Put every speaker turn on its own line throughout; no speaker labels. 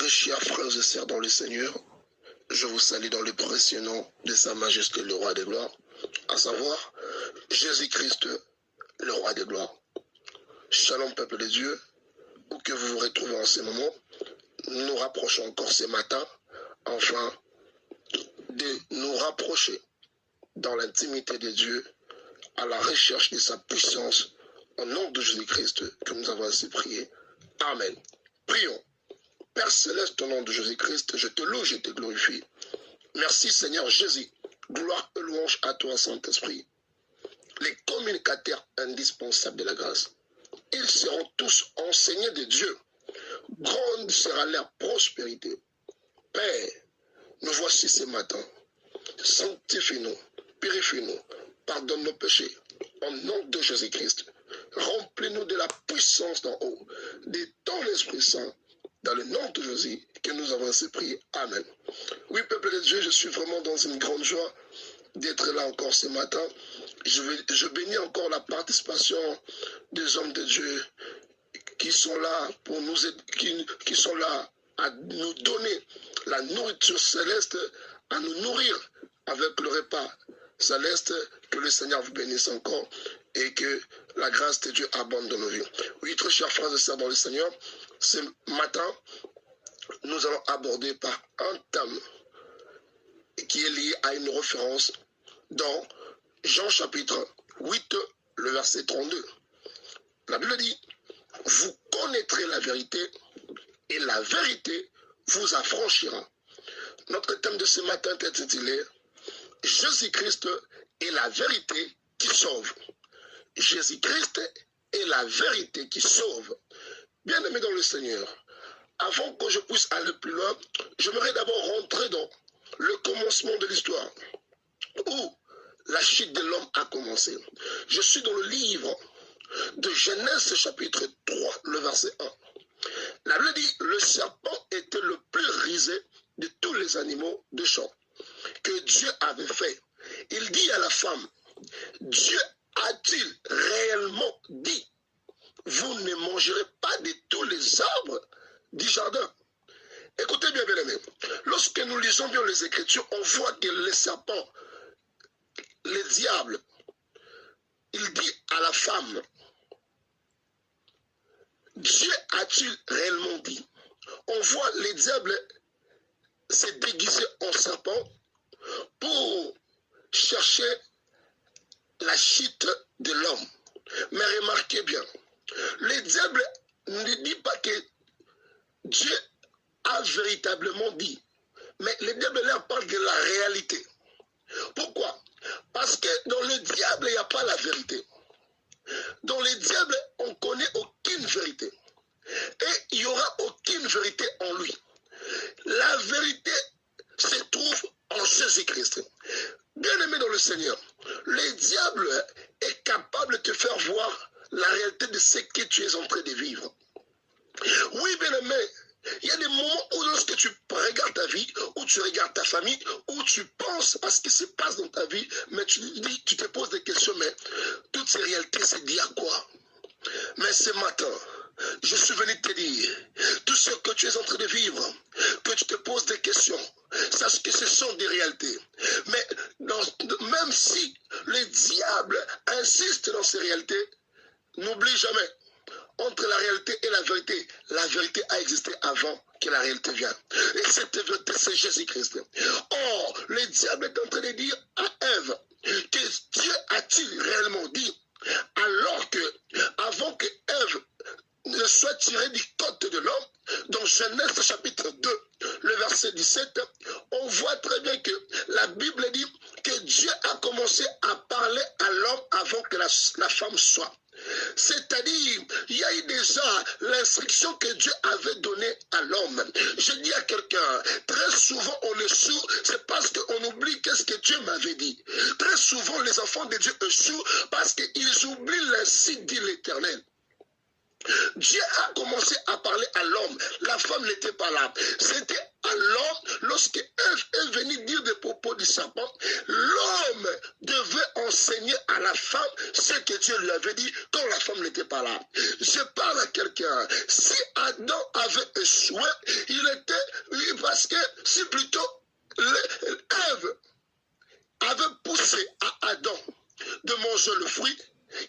Très chers frères et sœurs dans le Seigneur, je vous salue dans le précieux nom de Sa Majesté le Roi des Gloires, à savoir Jésus-Christ, le Roi des Gloires. Shalom peuple de Dieu, où que vous vous retrouvez en ce moment, nous nous rapprochons encore ce matin, afin de nous rapprocher dans l'intimité de Dieu, à la recherche de sa puissance, au nom de Jésus-Christ, que nous avons ainsi prié. Amen. Prions. Père Céleste, au nom de Jésus-Christ, je te loue, je te glorifie. Merci Seigneur Jésus. Gloire et louange à toi, Saint-Esprit. Les communicateurs indispensables de la grâce. Ils seront tous enseignés de Dieu. Grande sera leur prospérité. Père, nous voici ce matin. Sanctifie-nous, purifie-nous, pardonne nos péchés. Au nom de Jésus-Christ, remplis-nous de la puissance d'en haut, de ton Esprit Saint, dans le nom de Jésus, que nous avons ainsi prié. Amen. Oui, peuple de Dieu, je suis vraiment dans une grande joie d'être là encore ce matin. Je bénis encore la participation des hommes de Dieu qui sont là pour nous aider, qui sont là à nous donner la nourriture céleste, à nous nourrir avec le repas céleste. Que le Seigneur vous bénisse encore et que la grâce de Dieu abonde dans nos vies. Oui, très chers frères et sœurs dans le Seigneur, ce matin, nous allons aborder par un thème qui est lié à une référence dans Jean chapitre 8, le verset 32. La Bible dit, vous connaîtrez la vérité et la vérité vous affranchira. Notre thème de ce matin est intitulé Jésus-Christ est la vérité qui sauve. Jésus-Christ est la vérité qui sauve. Bien-aimés dans le Seigneur, avant que je puisse aller plus loin, j'aimerais d'abord rentrer dans le commencement de l'histoire, où la chute de l'homme a commencé. Je suis dans le livre de Genèse chapitre 3, le verset 1. La Bible dit, le serpent était le plus rusé de tous les animaux de champ que Dieu avait fait. Il dit à la femme, Dieu a-t-il réellement dit, vous ne mangerez pas de tous les arbres du jardin? Écoutez bien, bien aimés, lorsque nous lisons bien les Écritures, on voit que les serpents, les diables, il dit à la femme, Dieu a-t-il réellement dit? On voit les diables se déguiser en serpent pour chercher la chute de l'homme. Mais remarquez bien, les diables ne disent pas que Dieu a véritablement dit, mais les diables leur parlent de la réalité. Pourquoi? Parce que dans le diable, il n'y a pas la vérité. Dans les diables, on ne connaît aucune vérité. Et il n'y aura aucune vérité en lui. La vérité se trouve en Jésus-Christ. Bien-aimé dans le Seigneur, le diable est capable de te faire voir la réalité de ce que tu es en train de vivre. Oui, bien-aimé, il y a des moments où lorsque tu regardes ta vie, où tu regardes ta famille, où tu penses à ce qui se passe dans ta vie, mais tu te poses des questions, mais toutes ces réalités, c'est dit à quoi? Mais ce matin, je suis venu te dire, tout ce que tu es en train de vivre, que tu te poses des questions, sache que ce sont des réalités. Mais même si le diable insiste dans ces réalités, n'oublie jamais, entre la réalité et la vérité a existé avant que la réalité vienne. Et cette vérité, c'est Jésus-Christ. Or, le diable est en train de dire à Ève que Dieu a-t-il réellement dit, alors que, avant que Ève ne soit tirée du côte de l'homme, dans Genèse chapitre 2, le verset 17, on voit très bien que la Bible dit que Dieu a commencé à parler à l'homme avant que la femme soit. C'est-à-dire, il y a eu déjà l'instruction que Dieu avait donnée à l'homme. Je dis à quelqu'un, très souvent on échoue, c'est parce qu'on oublie qu'est-ce que Dieu m'avait dit. Très souvent les enfants de Dieu échouent parce qu'ils oublient l'ainsi dit l'Éternel. Dieu a commencé à parler à l'homme. La femme n'était pas là. C'était Alors, lorsque Ève est venue dire des propos du serpent, l'homme devait enseigner à la femme ce que Dieu lui avait dit quand la femme n'était pas là. Je parle à quelqu'un. Si Adam avait échoué, il était, parce que si plutôt Ève avait poussé à Adam de manger le fruit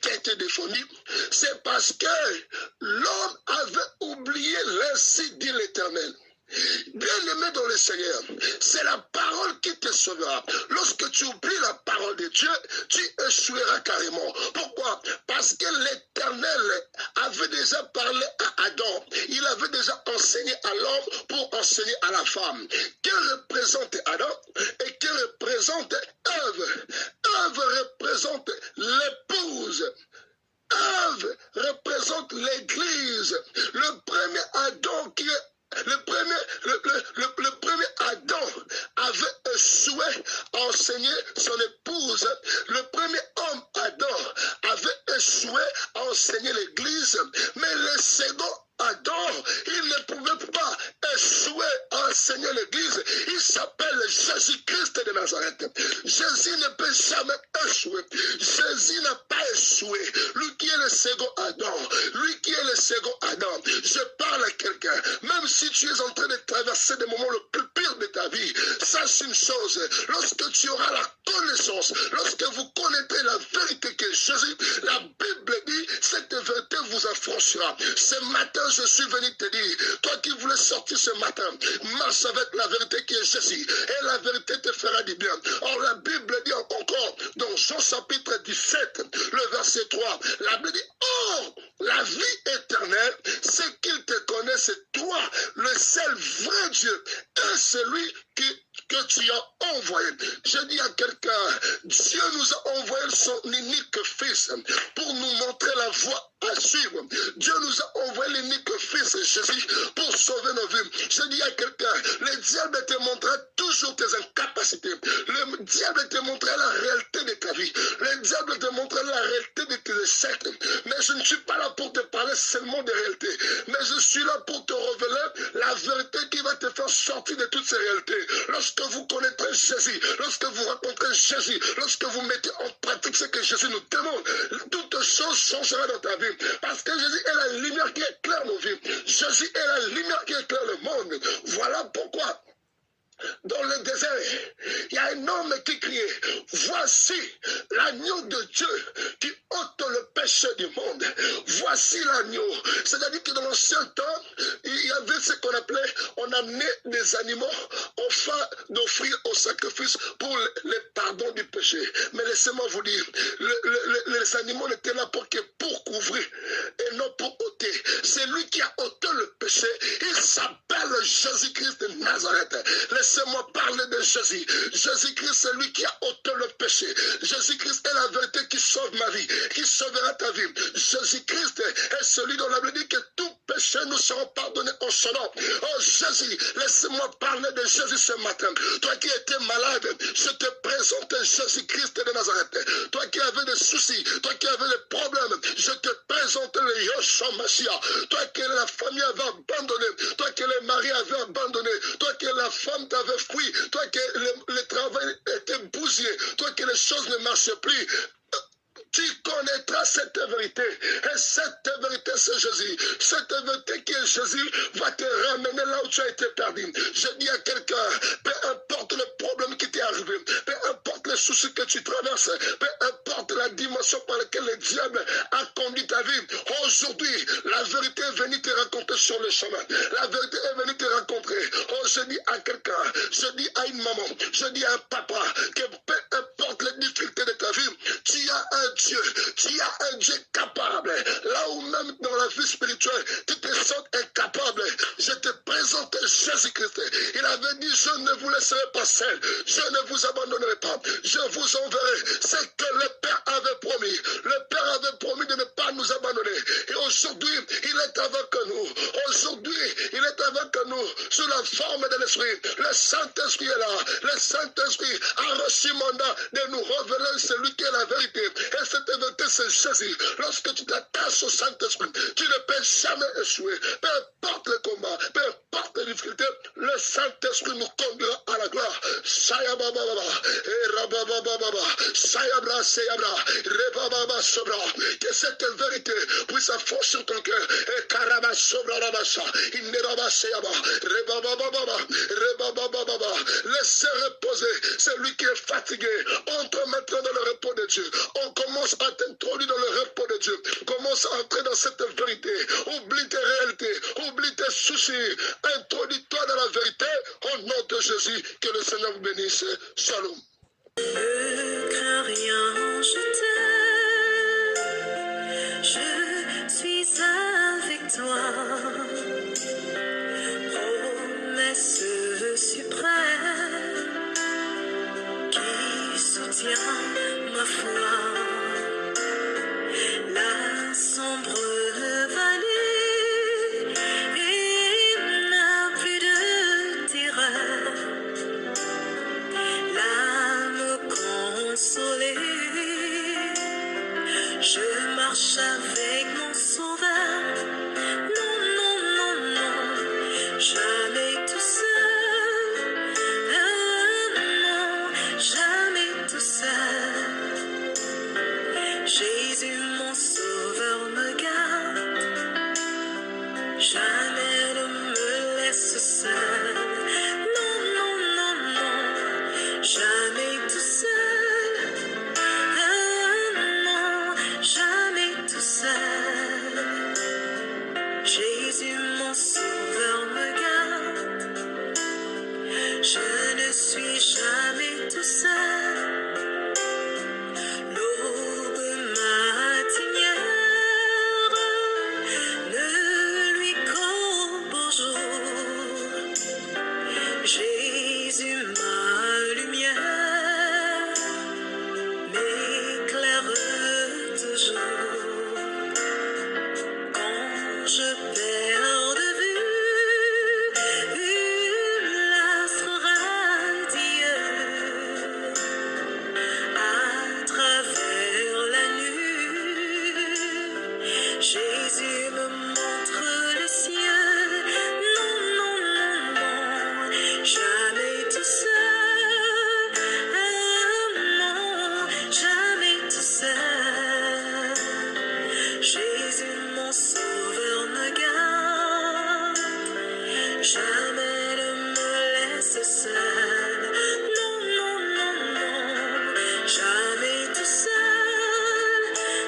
qui a été défendu, c'est parce que l'homme avait oublié l'ainsi dit l'Éternel. Bien-aimé dans le Seigneur, c'est la parole qui te sauvera. Lorsque tu oublies la parole de Dieu, tu échoueras carrément. Pourquoi? Parce que l'Éternel avait déjà parlé à Adam. Il avait déjà enseigné à l'homme pour enseigner à la femme. Que représente Adam et que représente Ève? Ève représente l'épouse. Ève représente l'Église. Le premier Adam qui est le premier Adam avait échoué à enseigner son épouse. Le premier homme, Adam, avait échoué à enseigner l'Église. Mais le second Adam, il ne pouvait pas échouer à enseigner l'Église. Il s'appelle Jésus-Christ de Nazareth. Jésus ne peut jamais échouer. Jésus n'a pas échoué. Lui qui est le second Adam. Lui qui est le second Adam. Je parle à quelqu'un. Même si tu es en train de traverser des moments le plus pire de ta vie, sache une chose. Lorsque tu auras la connaissance, lorsque vous connaîtrez la vérité que Jésus, la Bible dit, cette vérité vous affranchira. Ce matin, je suis venu te dire, toi qui voulais sortir ce matin, marche avec la vérité qui est Jésus, et la vérité te fera du bien. Or, la Bible dit encore, dans Jean chapitre 17, le verset 3, la Bible dit, oh, la vie éternelle, c'est qu'il te connaisse, toi, le seul vrai Dieu, et celui que tu as envoyé. Je dis à quelqu'un, Dieu nous a envoyé son unique Fils pour nous montrer la voie à suivre. Dieu nous a envoyé l'unique Fils Jésus pour sauver nos vies. Je dis à quelqu'un, le diable te montrera toujours tes incapacités. Le diable te montrera la réalité de ta vie. Le diable te montrera la réalité de tes échecs. Mais je ne suis pas là pour te parler seulement de réalité. Mais je suis là pour te révéler la vérité qui va te faire sortir de toutes ces réalités. Lorsque vous connaîtrez Jésus, lorsque vous rencontrez Jésus, lorsque vous mettez en pratique ce que Jésus nous demande, toutes choses changeront dans ta vie. Parce que Jésus est la lumière qui éclaire nos vies. Jésus est la lumière qui éclaire le monde. Voilà pourquoi dans le désert, il y a un homme qui criait, voici l'agneau de Dieu qui ôte le péché du monde. Voici l'agneau. C'est-à-dire que dans l'ancien temps, il y avait ce qu'on appelait, on amenait des animaux afin d'offrir au sacrifice pour le pardon du péché. Mais laissez-moi vous dire, les animaux n'étaient là pour couvrir et non pour ôter. C'est lui qui a ôté le péché. Il s'appelle Jésus-Christ de Nazareth. Laissez-moi parler de Jésus. Jésus-Christ, c'est lui qui a ôté le péché. Jésus-Christ est la vérité qui sauve ma vie, qui sauvera ta vie. Jésus-Christ est celui dont la Bible dit que tout péché nous seront pardonnés en son nom. Oh Jésus, laissez-moi parler de Jésus ce matin. Toi qui étais malade, je te présente Jésus-Christ de Nazareth. Toi qui avais des soucis, toi qui avais des problèmes, je te présente le Yoshua Mashiach. Toi que la famille avait abandonné, toi que le mari avait abandonné, toi que la femme t'avait fui, toi que le travail était bousillé, toi que les choses ne marchaient plus. Tu connaîtras cette vérité. Et cette vérité, c'est Jésus. Cette vérité qui est Jésus va te ramener là où tu as été perdu. Je dis à quelqu'un, peu importe le problème qui t'est arrivé, peu importe les soucis que tu traverses, peu importe la dimension par laquelle le diable a conduit ta vie, aujourd'hui, la vérité est venue te raconter sur le chemin. La vérité est venue te rencontrer. Oh, je dis à quelqu'un, je dis à une maman, je dis à un papa, que peu importe les difficultés de ta vie, tu as un Dieu, tu as un Dieu capable. Là où même dans la vie spirituelle, tu te sens incapable, je te présente Jésus-Christ. Il avait dit, je ne vous laisserai pas seul, je ne vous abandonnerai pas, je vous enverrai. C'est que le Père avait promis. Le Père avait promis de ne pas nous abandonner. Et aujourd'hui, il est avec nous. Aujourd'hui, il est avec nous sous la forme de l'Esprit. Le Saint-Esprit est là. Le Saint-Esprit a reçu mandat de nous révéler celui qui est la vérité. Et cette vérité, c'est Jésus. Lorsque tu t'attaches au Saint-Esprit, tu ne peux jamais échouer. Peu importe le combat, peu importe les difficultés, le le Saint-Esprit nous conduira à la gloire. Que cette vérité puisse affronter sur ton cœur. Laissez reposer celui qui est fatigué. Entre maintenant dans le repos de Dieu. On commence à t'introduire dans le repos de Dieu. Commence à entrer dans cette vérité. Oublie tes réalités. Oublie tes soucis. Introduis-toi dans la vérité. Au nom de Jésus, que le Seigneur vous bénisse. Shalom.
Ne crains rien, je t'aime. Je suis avec toi. Promesse suprême qui soutient ma foi. La sombre vallée n'a plus de terreur. L'âme consolée, je marche avec mon sauveur. Non, non, non, non, jamais tout seul. Non, jamais tout seul. Jésus, mon sauveur, me garde. Jamais ne me laisse seul. Non, non, non, non, jamais tout seul. Non, jamais tout seul. Jésus, mon sauveur, me garde. Je ne suis jamais tout seul. L'aube matinière ne lui qu'au beau jour. Jésus, ma lumière, m'éclaire toujours. Quand je perds de vue l'astre radieux, à travers la nuit, Jésus me montre les cieux. Non, non, non, non, jamais tout seul. Non, jamais tout seul. Jésus, mon sauveur, me garde. Jamais ne me laisse seul. Non, non, non, non, jamais tout seul.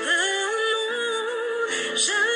Non, jamais.